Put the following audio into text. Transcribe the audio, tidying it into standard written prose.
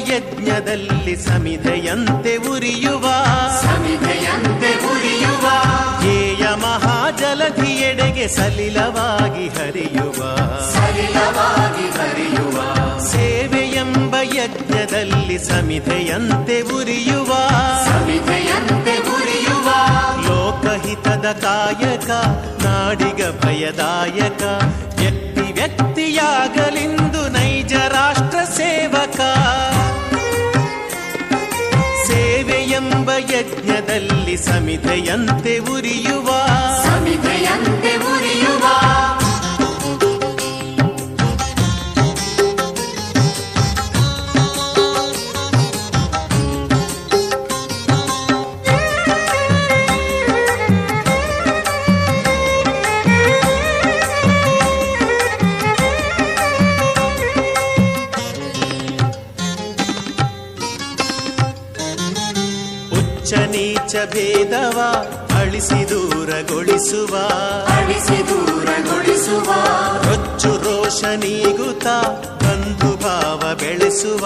ಯಜ್ಞದಲ್ಲಿ ಸಮಿಧೆಯಂತೆ ಉರಿಯುವ ಧ್ಯೇಯ ಮಹಾಜಲಧಿಯೆಡೆಗೆ ಸಲಿಲವಾಗಿ ಹರಿಯುವ ಸೇವೆಯೆಂಬ ಯಜ್ಞದಲ್ಲಿ ಸಮಿಧೆಯಂತೆ ಉರಿಯುವ ಲೋಕಹಿತದ ಕಾಯಕ ನಾಡಿಗ ಭಯದಾಯಕ ವ್ಯಕ್ತಿ ವ್ಯಕ್ತಿಯಾಗಲಿಂದು ನೈಜ ರಾಷ್ಟ್ರ ಸೇವಕ ಸೇವೆಯೆಂಬ ಯಜ್ಞದಲ್ಲಿ ಸಮಿಧೆಯಂತೆ ಉರಿಯುವ ನೀಚ ಭೇದವ ಅಳಿಸಿ ದೂರಗೊಳಿಸುವ ರೊಚ್ಚು ರೋಷ ನೀಗುತ್ತ ಬಂಧು ಭಾವ ಬೆಳೆಸುವ